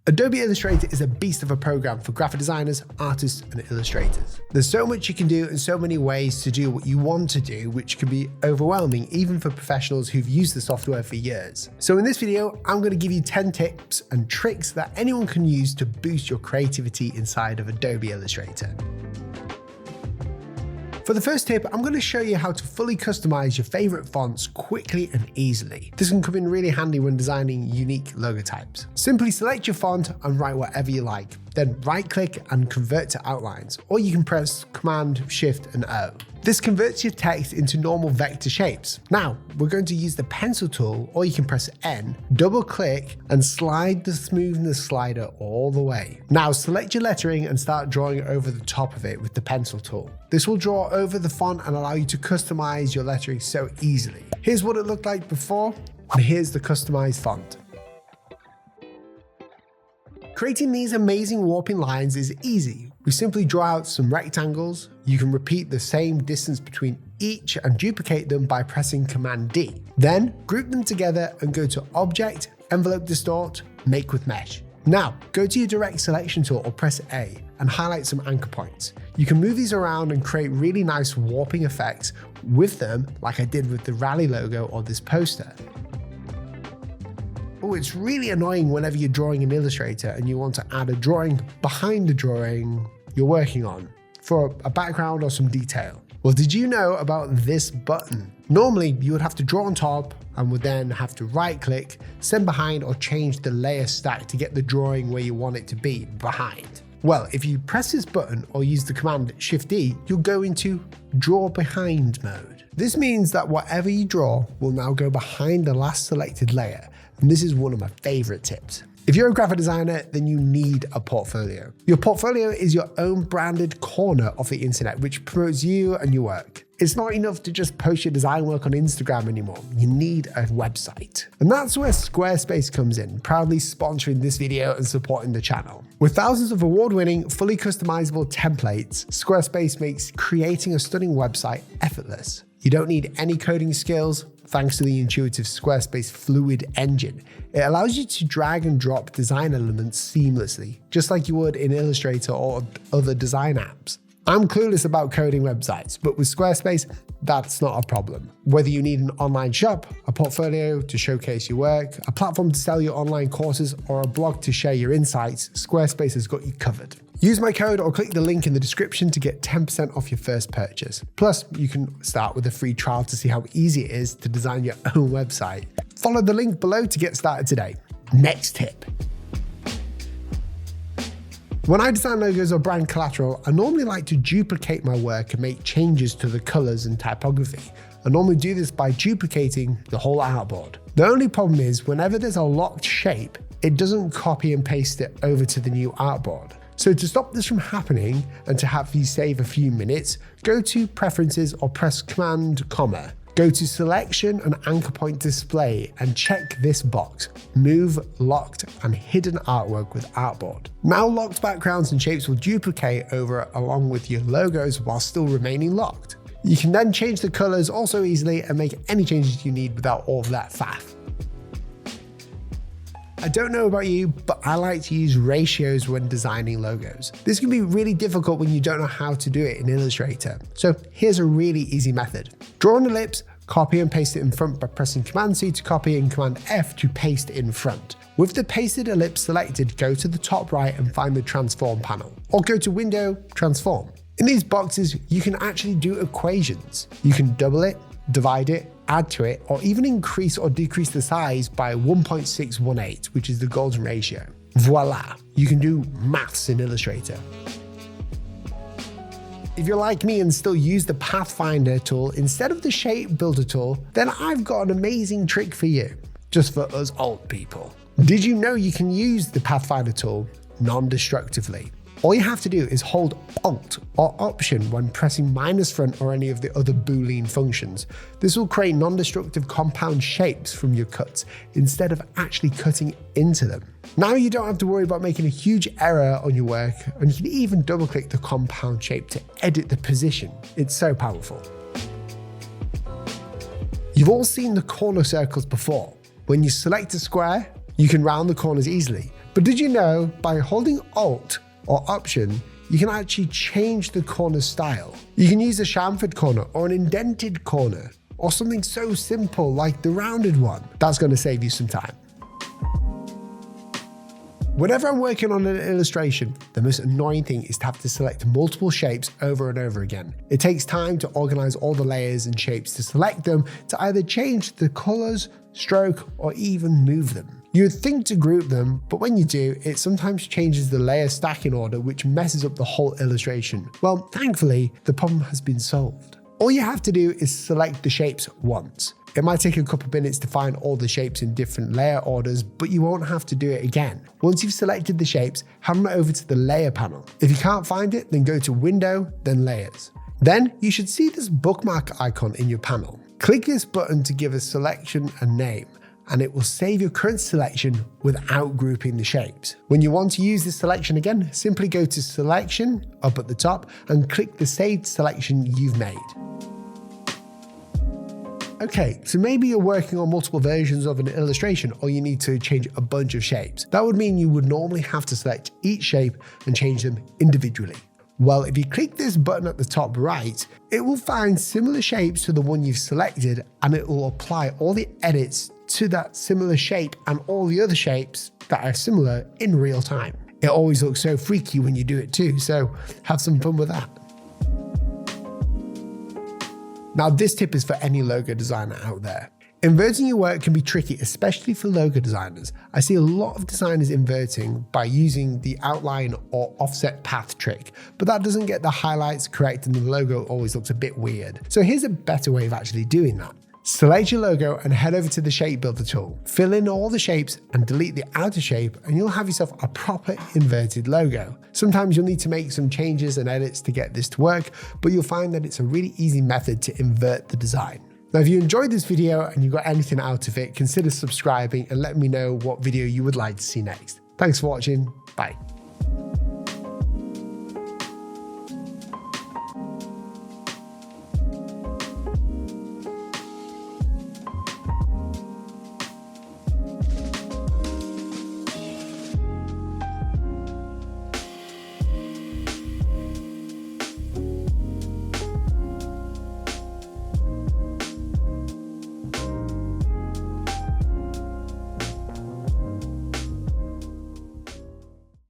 Adobe Illustrator is a beast of a program for graphic designers, artists, and illustrators. There's so much you can do and so many ways to do what you want to do, which can be overwhelming even for professionals who've used the software for years. So in this video, I'm going to give you 10 tips and tricks that anyone can use to boost your creativity inside of Adobe Illustrator. For the first tip, I'm going to show you how to fully customize your favorite fonts quickly and easily. This can come in really handy when designing unique logo types. Simply select your font and write whatever you like. Then right-click and convert to outlines, or you can press Command, Shift, and O. This converts your text into normal vector shapes. Now, we're going to use the pencil tool, or you can press N, double-click, and slide the smoothness slider all the way. Now, select your lettering and start drawing over the top of it with the pencil tool. This will draw over the font and allow you to customize your lettering so easily. Here's what it looked like before, and here's the customized font. Creating these amazing warping lines is easy. We simply draw out some rectangles. You can repeat the same distance between each and duplicate them by pressing Command D. Then group them together and go to Object, Envelope Distort, Make with Mesh. Now go to your direct selection tool or press A and highlight some anchor points. You can move these around and create really nice warping effects with them, like I did with the Rally logo or this poster. Oh, it's really annoying whenever you're drawing in Illustrator and you want to add a drawing behind the drawing you're working on for a background or some detail. Well, did you know about this button? Normally, you would have to draw on top and would then have to right-click, send behind, or change the layer stack to get the drawing where you want it to be behind. Well, if you press this button or use the command Shift-D, you'll go into Draw Behind mode. This means that whatever you draw will now go behind the last selected layer. And this is one of my favorite tips. If you're a graphic designer, then you need a portfolio. Your portfolio is your own branded corner of the internet, which promotes you and your work. It's not enough to just post your design work on Instagram anymore. You need a website. And that's where Squarespace comes in, proudly sponsoring this video and supporting the channel. With thousands of award-winning, fully customizable templates, Squarespace makes creating a stunning website effortless. You don't need any coding skills, thanks to the intuitive Squarespace Fluid engine. It allows you to drag and drop design elements seamlessly, just like you would in Illustrator or other design apps. I'm clueless about coding websites, but with Squarespace, that's not a problem. Whether you need an online shop, a portfolio to showcase your work, a platform to sell your online courses, or a blog to share your insights, Squarespace has got you covered. Use my code or click the link in the description to get 10% off your first purchase. Plus, you can start with a free trial to see how easy it is to design your own website. Follow the link below to get started today. Next tip. When I design logos or brand collateral, I normally like to duplicate my work and make changes to the colors and typography. I normally do this by duplicating the whole artboard. The only problem is whenever there's a locked shape, it doesn't copy and paste it over to the new artboard. So to stop this from happening and to have you save a few minutes, go to Preferences or press Command, Go to Selection and Anchor Point Display and check this box, Move Locked and Hidden Artwork with Artboard. Now locked backgrounds and shapes will duplicate over along with your logos while still remaining locked. You can then change the colors also easily and make any changes you need without all of that faff. I don't know about you, but I like to use ratios when designing logos. This can be really difficult when you don't know how to do it in Illustrator. So here's a really easy method. Draw an ellipse, copy and paste it in front by pressing Command C to copy and Command F to paste in front. With the pasted ellipse selected, go to the top right and find the Transform panel, or go to Window, Transform. In these boxes, you can actually do equations. You can double it, divide it, add to it, or even increase or decrease the size by 1.618, which is the golden ratio. Voila, you can do maths in Illustrator. If you're like me and still use the Pathfinder tool instead of the Shape Builder tool, then I've got an amazing trick for you, just for us old people. Did you know you can use the Pathfinder tool non-destructively? All you have to do is hold Alt or Option when pressing -front or any of the other Boolean functions. This will create non-destructive compound shapes from your cuts instead of actually cutting into them. Now you don't have to worry about making a huge error on your work, and you can even double-click the compound shape to edit the position. It's so powerful. You've all seen the corner circles before. When you select a square, you can round the corners easily. But did you know by holding Alt or Option, you can actually change the corner style? You can use a chamfered corner or an indented corner or something so simple like the rounded one. That's going to save you some time. Whenever I'm working on an illustration, the most annoying thing is to have to select multiple shapes over and over again. It takes time to organize all the layers and shapes to select them, to either change the colors, stroke, or even move them. You would think to group them, but when you do, it sometimes changes the layer stacking order, which messes up the whole illustration. Well, thankfully, the problem has been solved. All you have to do is select the shapes once. It might take a couple of minutes to find all the shapes in different layer orders, but you won't have to do it again. Once you've selected the shapes, hand them over to the layer panel. If you can't find it, then go to Window, then Layers. Then you should see this bookmark icon in your panel. Click this button to give a selection a name, and it will save your current selection without grouping the shapes. When you want to use this selection again, simply go to Selection up at the top and click the saved selection you've made. Okay, so maybe you're working on multiple versions of an illustration or you need to change a bunch of shapes. That would mean you would normally have to select each shape and change them individually. Well, if you click this button at the top right, it will find similar shapes to the one you've selected and it will apply all the edits to that similar shape and all the other shapes that are similar in real time. It always looks so freaky when you do it too, so have some fun with that. Now, this tip is for any logo designer out there. Inverting your work can be tricky, especially for logo designers. I see a lot of designers inverting by using the outline or offset path trick, but that doesn't get the highlights correct and the logo always looks a bit weird. So here's a better way of actually doing that. Select your logo and head over to the Shape Builder tool. Fill in all the shapes and delete the outer shape and you'll have yourself a proper inverted logo. Sometimes you'll need to make some changes and edits to get this to work, but you'll find that it's a really easy method to invert the design. Now, if you enjoyed this video and you got anything out of it, consider subscribing and let me know what video you would like to see next. Thanks for watching. Bye.